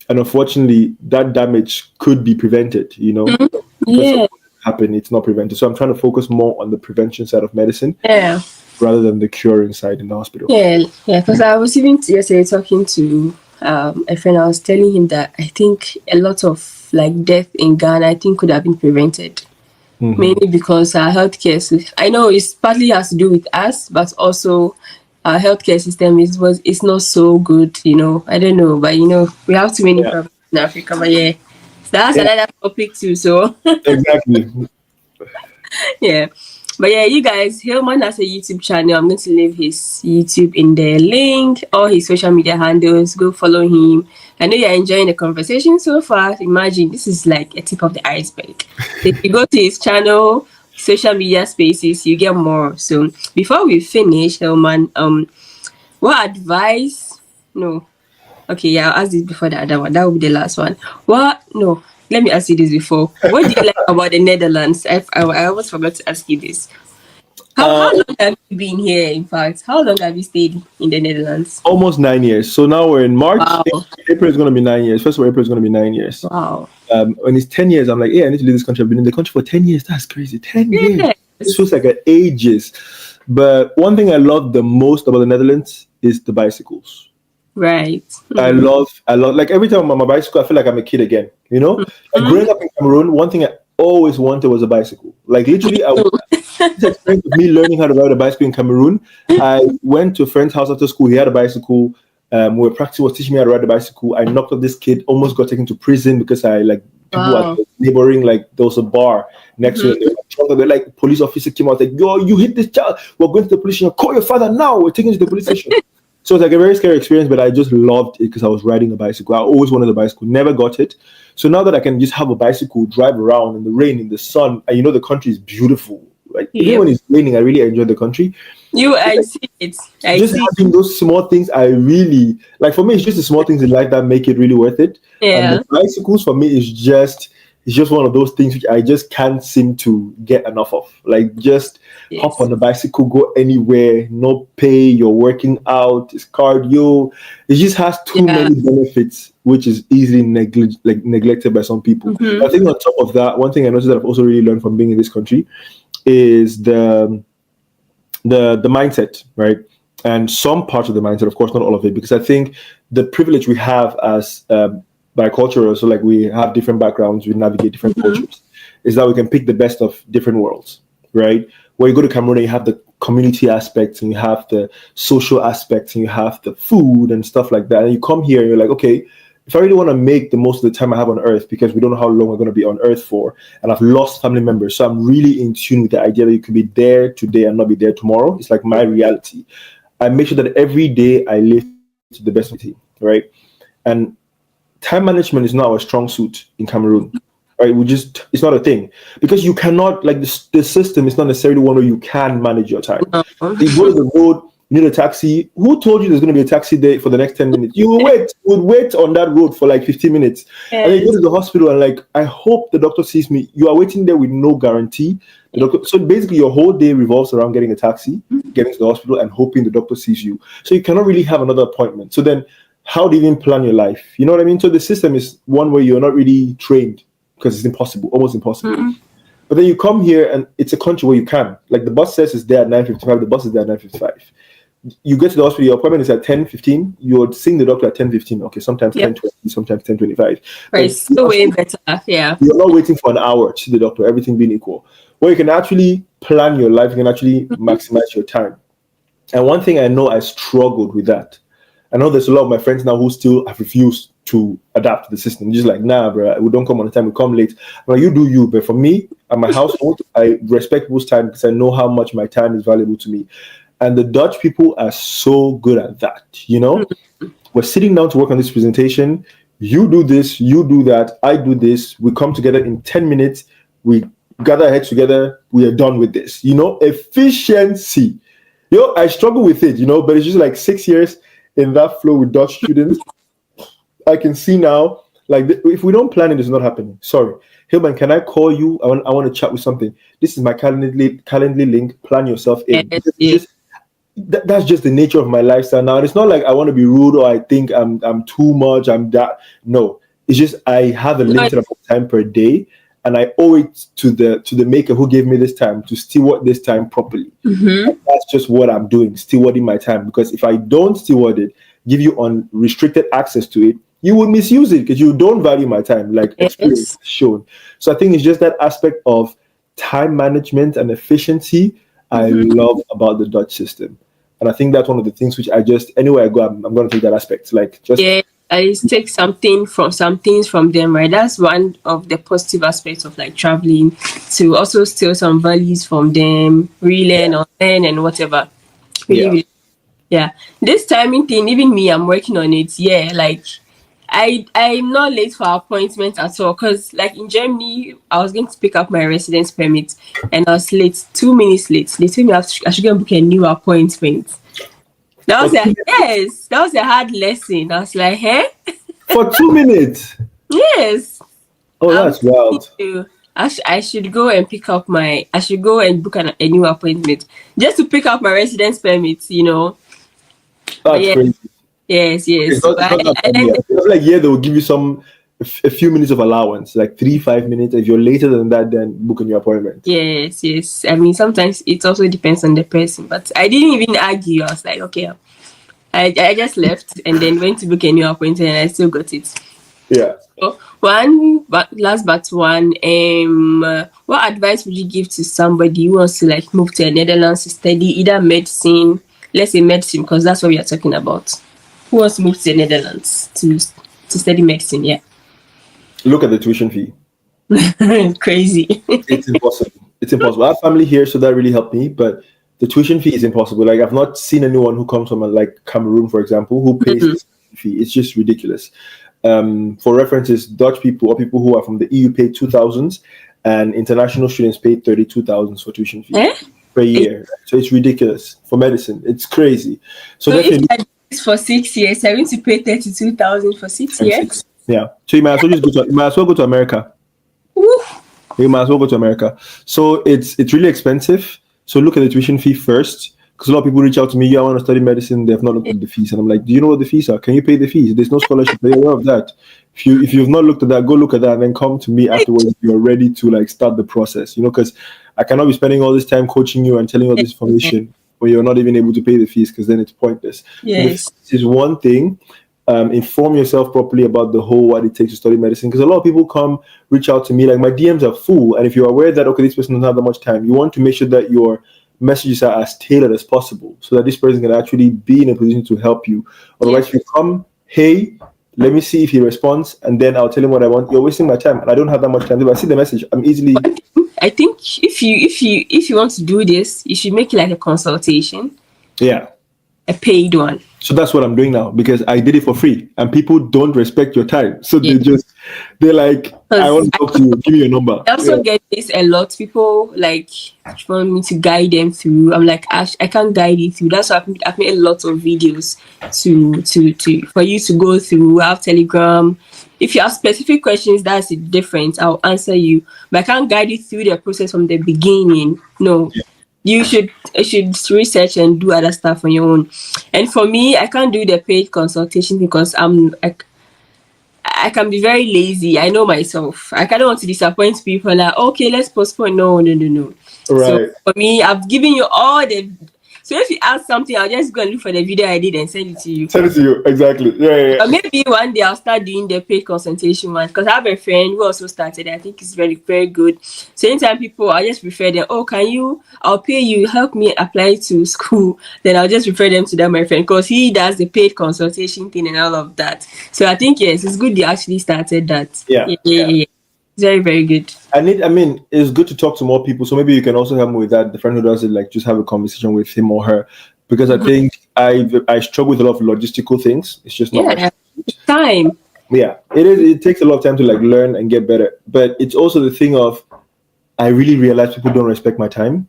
And unfortunately, that damage could be prevented, Yeah. happen, it's not prevented. So I'm trying to focus more on the prevention side of medicine Yeah. rather than the curing side in the hospital. Yeah. Because I was even yesterday talking to a friend. I was telling him that I think a lot of like death in Ghana, I think, could have been prevented. Mainly because our healthcare system, I know it's partly has to do with us, but also our healthcare system is not so good, I don't know, but we have too many problems in Africa. But yeah, that's another topic too. So Exactly. yeah. But yeah, you guys, Hillman has a YouTube channel. I'm going to leave his YouTube in the link, all his social media handles. Go follow him. I know you're enjoying the conversation so far. Imagine this is like a tip of the iceberg. If you go to his channel, social media spaces, you get more. So before we finish, Hillman, what advice? No. Okay, yeah, I'll ask this before the other one. That will be the last one. No, let me ask you this before. What do you like about the Netherlands? I almost forgot to ask you this. How long have you been here? In fact, how long have you stayed in the Netherlands? Almost 9 years. So now we're in March. Wow. April is going to be 9 years. First of all, April is going to be 9 years. Wow. When it's 10 years, I'm like, yeah, I need to leave this country. I've been in the country for 10 years. That's crazy. 10 years. This Yes. feels like ages. But one thing I love the most about the Netherlands is the bicycles. Right. I love, like every time I'm on my bicycle, I feel like I'm a kid again. You know, like growing up in Cameroon, one thing I always wanted was a bicycle. Like literally, this experience of me learning how to ride a bicycle in Cameroon. I went to a friend's house after school. He had a bicycle. We were practicing, was teaching me how to ride the bicycle. I knocked up this kid, almost got taken to prison because I like people Wow. were neighboring, like there was a bar next to it. They're like, police officer came out like, yo, you hit this child. We're going to the police station. Call your father now. We're taking you to the police station. So it's like a very scary experience, but I just loved it because I was riding a bicycle. I always wanted a bicycle, never got it. So now that I can just have a bicycle, drive around in the rain, in the sun, and the country is beautiful. Like even when it's raining, I really enjoy the country. I see it. Just having those small things, I really like. For me, it's just the small things in life that make it really worth it. And the bicycles for me is just one of those things which I just can't seem to get enough of. Like just hop on the bicycle, go anywhere, no pay, you're working out, it's cardio. It just has too many benefits, which is easily neglected by some people. I think on top of that, one thing I noticed that I've also really learned from being in this country is the mindset, right? And some parts of the mindset, of course, not all of it, because I think the privilege we have as bicultural, so like we have different backgrounds, we navigate different cultures, is that we can pick the best of different worlds, right? Where you go to Cameroon, you have the community aspects, and you have the social aspects, and you have the food and stuff like that. And you come here and you're like, okay, if I really want to make the most of the time I have on earth, because we don't know how long we're going to be on earth for, and I've lost family members, so I'm really in tune with the idea that you could be there today and not be there tomorrow. It's like my reality. I make sure that every day I live to the best of me, right? And time management is not our strong suit in Cameroon, right? It's not a thing, because you cannot, like the system is not necessarily one where you can manage your time. You go to the road, you need a taxi. Who told you there's going to be a taxi there for the next 10 minutes? You would wait on that road for like 15 minutes. And then you go to the hospital and like, I hope the doctor sees me. You are waiting there with no guarantee. So basically your whole day revolves around getting a taxi, getting to the hospital and hoping the doctor sees you. So you cannot really have another appointment. So then how do you even plan your life? You know what I mean? So the system is one where you're not really trained because it's impossible, almost impossible. But then you come here and it's a country where you can. Like the bus says it's there at 9:55, the bus is there at 9:55. You get to the hospital, your appointment is at 10:15, you're seeing the doctor at 10:15. Okay, sometimes 10:20, sometimes 10:25. Right, so way better, yeah. You're not waiting for an hour to see the doctor, everything being equal. Where you can actually plan your life, you can actually maximize your time. And one thing I know, I struggled with that. I know there's a lot of my friends now who still have refused to adapt to the system. Just like, nah, bro, we don't come on the time, we come late. I'm like, you do you. But for me and my household, I respect people's time because I know how much my time is valuable to me. And the Dutch people are so good at that, you know? We're sitting down to work on this presentation. You do this, you do that, I do this. We come together in 10 minutes. We gather our heads together. We are done with this, you know? Efficiency. I struggle with it, but it's just like 6 years in that flow with Dutch students. I can see now, like, if we don't plan it, it's not happening. Sorry. Hillman, can I call you? I want to chat with something. This is my Calendly link. Plan yourself in. That's just the nature of my lifestyle now. And it's not like I want to be rude or I think I'm too much. I'm that. No, it's just I have a limited amount of time per day, and I owe it to the maker who gave me this time to steward this time properly. That's just what I'm doing, stewarding my time. Because if I don't steward it, give you unrestricted access to it, you would misuse it because you don't value my time, like experience shown. So I think it's just that aspect of time management and efficiency I love about the Dutch system. And I think that's one of the things which anywhere I go, I'm going to take that aspect. Like I take some things from them, right? That's one of the positive aspects of like traveling, to also steal some values from them, relearn or learn and whatever. Really. This timing thing, even me, I'm working on it. Like I'm not late for appointments at all, because like in Germany, I was going to pick up my residence permit and I was late, 2 minutes late. They told me I should go and book a new appointment. That was a hard lesson. I was like, For 2 minutes? Yes. Oh, that's wild. I should go and pick up my. I should go and book a new appointment just to pick up my residence permit. But That's yeah, crazy. yes, It's yes. not, But it's not that I time like yet. It's like, yeah, they will give you a few minutes of allowance, like 3-5 minutes. If you're later than that, then book a new appointment. yes, yes. I mean, sometimes it also depends on the person. But I didn't even argue. I was like, okay, I just left and then went to book a new appointment, and I still got it. Yeah. So one, but last but one, what advice would you give to somebody who wants to like move to the Netherlands to study either medicine, let's say medicine, because that's what we are talking about. Who wants to move to the Netherlands to study medicine? Yeah, Look at the tuition fee. crazy. It's impossible. It's impossible. I have family here, so that really helped me. But the tuition fee is impossible. Like I've not seen anyone who comes from like Cameroon, for example, who pays this fee. It's just ridiculous. For references, Dutch people or people who are from the EU pay 2,000, and international students pay 32,000 for tuition fee Eh? per year. So it's ridiculous for medicine. It's crazy. So So if definitely. you are doing this for 6 years, I'm going to pay 32,000 for 6 years. Yeah. So you might as well just you might as well go to America. Woo. You might as well go to America. So it's really expensive. So look at the tuition fee first. Because a lot of people reach out to me, yeah, I want to study medicine. They've not looked at the fees. And I'm like, do you know what the fees are? Can you pay the fees? There's no scholarship. They're aware of that. If you've not looked at that, go look at that and then come to me afterwards if you're ready to like start the process. Because I cannot be spending all this time coaching you and telling you all this information when you're not even able to pay the fees, because then it's pointless. Yes. This is one thing. Inform yourself properly about the whole what it takes to study medicine, because a lot of people reach out to me, like my DMs are full, and if you're aware that okay, this person doesn't have that much time, you want to make sure that your messages are as tailored as possible so that this person can actually be in a position to help you. Otherwise, if you come, hey, let me see if he responds, and then I'll tell him what I want, you're wasting my time, and I don't have that much time. If I see the message, I'm easily. I think if you want to do this, you should make it like a consultation. Yeah. A paid one. So that's what I'm doing now, because I did it for free and people don't respect your time. So they're like, I want to talk to you. Give me your number. I also get this a lot. People like want me to guide them through. I'm like, Ash, I can't guide you through. That's why I've made a lot of videos to for you to go through. I have Telegram. If you have specific questions, that's different. I'll answer you. But I can't guide you through the process from the beginning. No. Yeah. You should research and do other stuff on your own. And for me, I can't do the paid consultation because I can be very lazy. I know myself. I kind of want to disappoint people. Like, okay, let's postpone. No. Right. So for me, I've given you all the. So if you ask something, I'll just go and look for the video I did and send it to you. Send it to you, exactly. Yeah. Or maybe one day I'll start doing the paid consultation one, because I have a friend who also started. I think it's very, very good. So anytime people, I just refer them. Oh, I'll pay you, help me apply to school. Then I'll just refer them to that my friend, because he does the paid consultation thing and all of that. So I think yes, it's good they actually started that. Yeah. It's very, very good. I mean, it's good to talk to more people. So maybe you can also help me with that. The friend who does it, like just have a conversation with him or her. Because I think I struggle with a lot of logistical things. It's just not time. Yeah, it is. It takes a lot of time to like learn and get better. But it's also the thing of, I really realize people don't respect my time.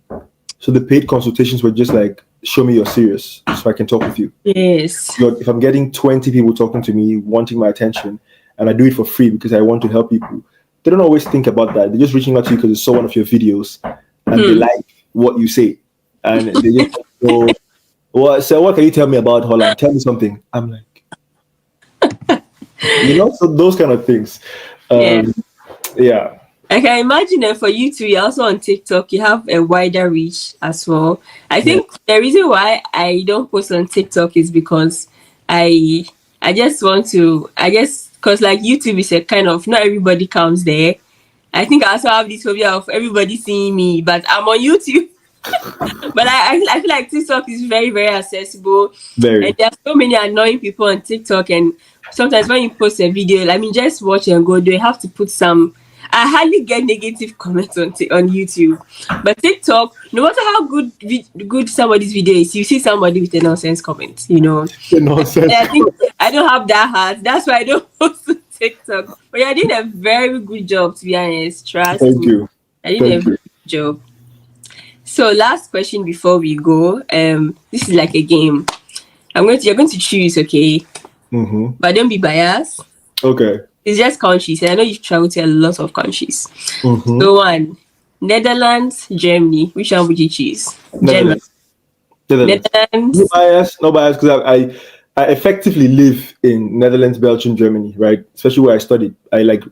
So the paid consultations were just like, show me you're serious so I can talk with you. Yes. If I'm getting 20 people talking to me, wanting my attention, and I do it for free because I want to help people, they don't always think about that. They're just reaching out to you because they saw one of your videos and they like what you say. And they just go, so what can you tell me about Holland? Tell me something. I'm like, so those kind of things. Yeah. I can imagine that for you too, you're also on TikTok, you have a wider reach as well. I think the reason why I don't post on TikTok is because I just want to, because like YouTube is a kind of, not everybody comes there. I think I also have this phobia of everybody seeing me, but I'm on YouTube. But I feel like TikTok is very, very accessible. Very. And there are so many annoying people on TikTok, and sometimes when you post a video, just watch and go. You have to put some. I hardly get negative comments on YouTube, but TikTok, no matter how good somebody's video is, you see somebody with a nonsense comment. Nonsense. I think I don't have that heart. That's why I don't post on TikTok. But you're doing a very good job, to be honest. Trust me. Thank you. You're doing a very good job. So last question before we go. This is like a game. You're going to choose, okay? Mm-hmm. But don't be biased. Okay. It's just countries. And I know you've traveled to a lot of countries. Mm-hmm. So one, Netherlands, Germany. Which one would you choose? Germany. Netherlands. Netherlands. No Netherlands. bias, no bias, because I effectively live in Netherlands, Belgium, Germany, right? Especially where I studied. I like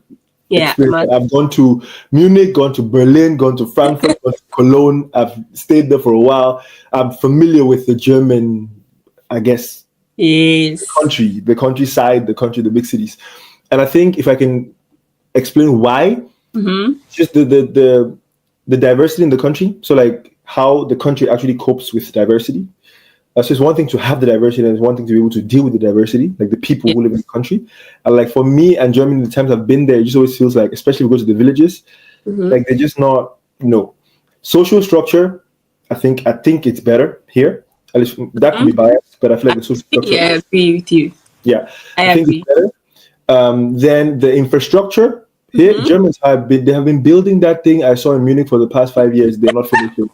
Yeah. experience. I've gone to Munich, gone to Berlin, gone to Frankfurt, gone to Cologne. I've stayed there for a while. I'm familiar with the German, I guess, Yes. country, the countryside, the country, the big cities. And I think if I can explain why, Mm-hmm. just the diversity in the country. So like how the country actually copes with diversity. So it's one thing to have the diversity, and it's one thing to be able to deal with the diversity, like the people Yeah. who live in the country. And like for me and Germany, the times I've been there, it just always feels like, especially if we go to the villages, Mm-hmm. like they're just not, no. Social structure, I think it's better here. At least that could be biased, but I feel like the social structure, Yeah, I agree with you. yeah, I I think it's agree. better. Then the infrastructure here, Mm-hmm. Germans have been building that thing I saw in Munich for the past 5 years. They're not finishing.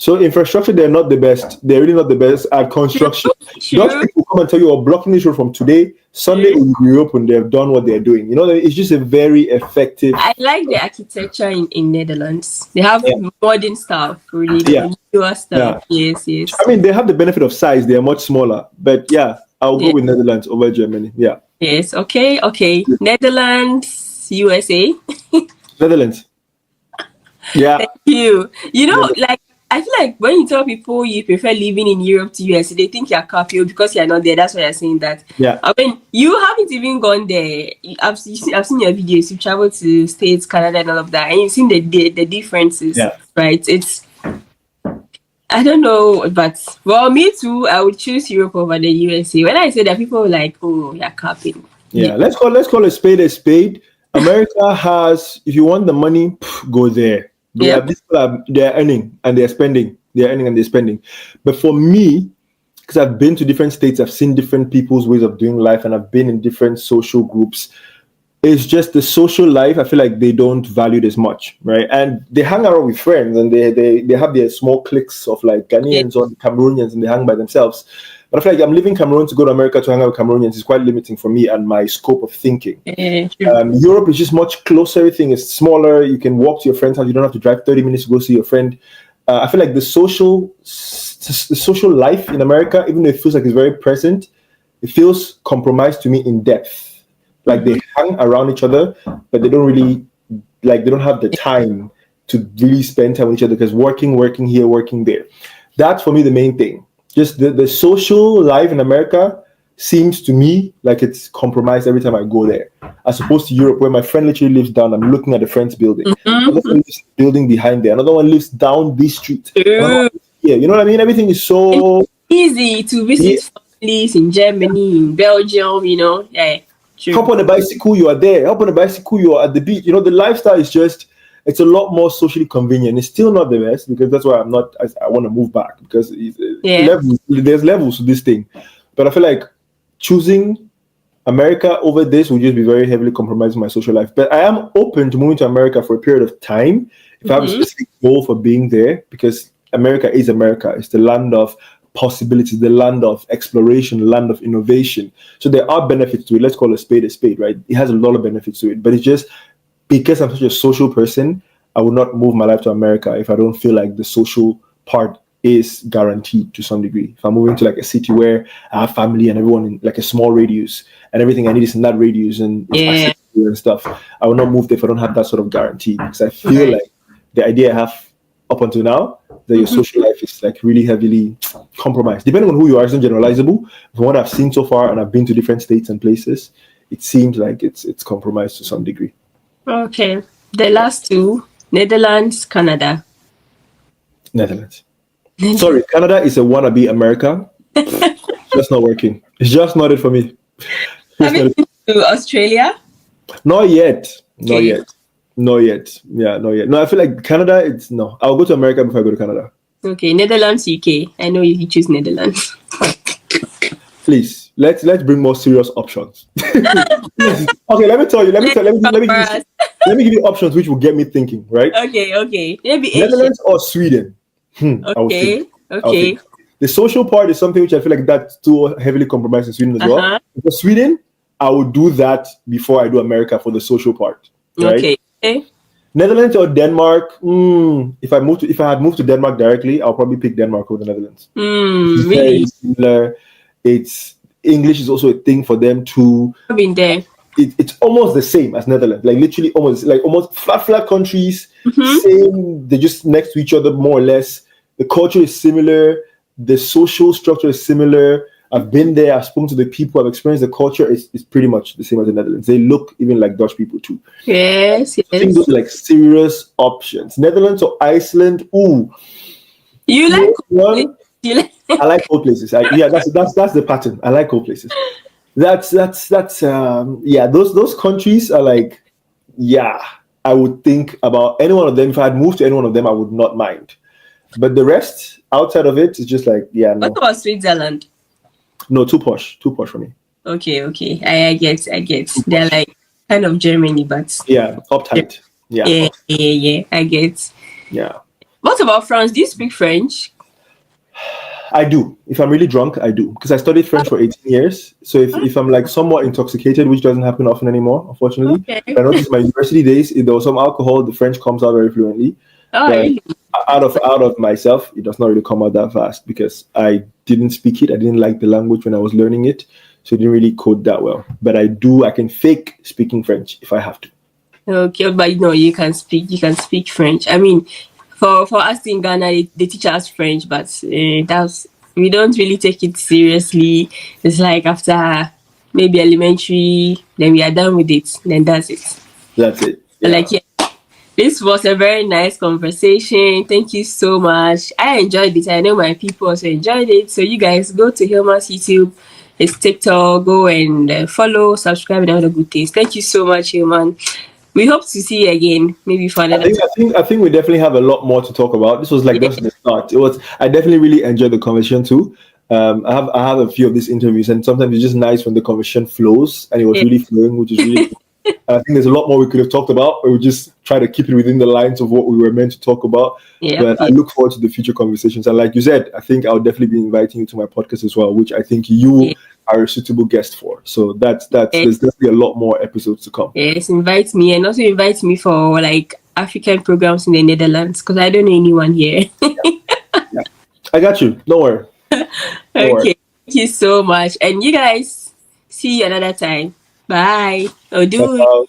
So infrastructure, they're not the best. They're really not the best at construction. Dutch True. people come and tell you, "Oh, blocking this road from today, Sunday it will be open." They've done what they're doing. You know, it's just a very effective. I like the architecture in Netherlands. They have Yeah, modern stuff, really, yeah, the newer stuff. yeah. Yes, yes, I mean, they have the benefit of size. They are much smaller, but yeah, I'll go yes, with Netherlands over Germany. Yeah, yes. Okay, okay. Netherlands, USA. Netherlands. Thank Yeah, you. Netherlands. Like I feel like when you tell people you prefer living in Europe to USA, they think you're Capio because you're not there. That's why you're saying that. Yeah, I mean, you haven't even gone there. I've seen your videos. You've traveled to States, Canada, and all of that, and you've seen the differences, yeah. right? It's I don't know, but well, me too. I would choose Europe over the USA. When I say that, people are like, "Oh, you're capping." Yeah, let's call a spade a spade. America has, if you want the money, go there. Yep. These people they're earning and they're spending. They're earning and they're spending. But for me, because I've been to different states, I've seen different people's ways of doing life, and I've been in different social groups. It's just the social life. I feel like they don't value it as much, right? And they hang around with friends, and they have their small cliques of like Yeah. Ghanaians or Cameroonians, and they hang by themselves. But I feel like I'm leaving Cameroon to go to America to hang out with Cameroonians is quite limiting for me and my scope of thinking. True. Europe is just much closer. Everything is smaller. You can walk to your friend's house. You don't have to drive 30 minutes to go see your friend. I feel like the social life in America, even though it feels like it's very present, it feels compromised to me in depth. Like they hang around each other, but they don't really they don't have the time to really spend time with each other because working here, working there. That's for me the main thing. Just the social life in America seems to me like it's compromised every time I go there. As opposed to Europe, where my friend literally lives down, I'm looking at the friend's building. Another friend lives building behind there. Another one lives down this street. Another one True. lives here. You know what I mean? Everything is so Easy to yeah. visit families in Germany, in Belgium. Yeah. True. Hop on a bicycle, you are there. Hop on a bicycle, you are at the beach. You know, the lifestyle is just, it's a lot more socially convenient. It's still not the best because that's why I want to move back because Yeah. there's levels to this thing. But I feel like choosing America over this would just be very heavily compromising my social life. But I am open to moving to America for a period of time if I have a specific goal for being there because America is America. It's the land of possibilities, the land of exploration, the land of innovation. So there are benefits to it. Let's call a spade, right? It has a lot of benefits to it. But it's just because I'm such a social person, I would not move my life to America if I don't feel like the social part is guaranteed to some degree. If I'm moving to like a city where I have family and everyone in like a small radius and everything I need is in that radius and it's Yeah. accessible and stuff, I will not move there if I don't have that sort of guarantee because I feel Right. like the idea I have up until now that your social life is like really heavily compromised. Depending on who you are, it's not generalizable. From what I've seen so far, and I've been to different states and places, it seems like it's compromised to some degree. Okay. The last two, Netherlands, Canada. Netherlands. Sorry, Canada is a wannabe America. Just not working. It's just not it for me. Have you been to Australia? Not yet. Not Okay. yet. Not yet. Yeah, not yet. No, I feel like Canada, it's no. I'll go to America before I go to Canada. Okay, Netherlands, UK. I know you choose Netherlands. Please, let's bring more serious options. Okay, let me tell you. Let me give you options which will get me thinking, right? Okay. Maybe Asia. Netherlands or Sweden? I would think. Okay. The social part is something which I feel like that's too heavily compromised in Sweden as well. Uh-huh. For Sweden, I would do that before I do America for the social part, right? Okay. Netherlands or Denmark? If I had moved to Denmark directly, I'll probably pick Denmark over the Netherlands. It's very Really? similar. It's English is also a thing for them too. I've been there. It's almost the same as Netherlands, like literally almost flat countries, same. They're just next to each other more or less. The culture is similar. The social structure is similar. I've been there. I've spoken to the people. I've experienced the culture. It's pretty much the same as the Netherlands. They look even like Dutch people too. Yes. I think those are like serious options. Netherlands or Iceland? Ooh, You like one. you like I like cold places. That's the pattern. I like cold places. That's those countries are like, yeah, I would think about any one of them. If I had moved to any one of them, I would not mind. But the rest outside of it is just like, yeah, What no. about Switzerland? No, too posh for me. Okay. I get. They're like kind of Germany, but Yeah, uptight. yeah. I get. Yeah. What about France? Do you speak French? I do. If I'm really drunk, I do. Because I studied French for 18 years. So if I'm like somewhat intoxicated, which doesn't happen often anymore, unfortunately. Okay. I noticed in my university days, if there was some alcohol, the French comes out very fluently. Oh, But really? out of myself, it does not really come out that fast because I didn't speak it. I didn't like the language when I was learning it. So it didn't really code that well. But I can fake speaking French if I have to. Okay, but you can speak French. I mean, for us in Ghana, they teach us French, but we don't really take it seriously. It's like after maybe elementary, then we are done with it. Then that's it. That's it. Yeah. Like, yeah, this was a very nice conversation. Thank you so much. I enjoyed it. I know my people also enjoyed it. So you guys go to Hillman's YouTube, his TikTok, go and follow, subscribe, and all the good things. Thank you so much, Hillman. We hope to see you again, maybe for another. I think we definitely have a lot more to talk about. This was like just the start. I definitely really enjoyed the conversation too. I have a few of these interviews, and sometimes it's just nice when the conversation flows, and it was really flowing, which is really cool. I think there's a lot more we could have talked about, but we just try to keep it within the lines of what we were meant to talk about. But I look forward to the future conversations. And like you said, I think I'll definitely be inviting you to my podcast as well, which I think you are a suitable guest for. So there's definitely a lot more episodes to come. Yes, invite me, and also invite me for like African programs in the Netherlands because I don't know anyone here. Yeah. I got you. Don't worry. Okay. Thank you so much. And you guys, see you another time. Bye. Oh, do.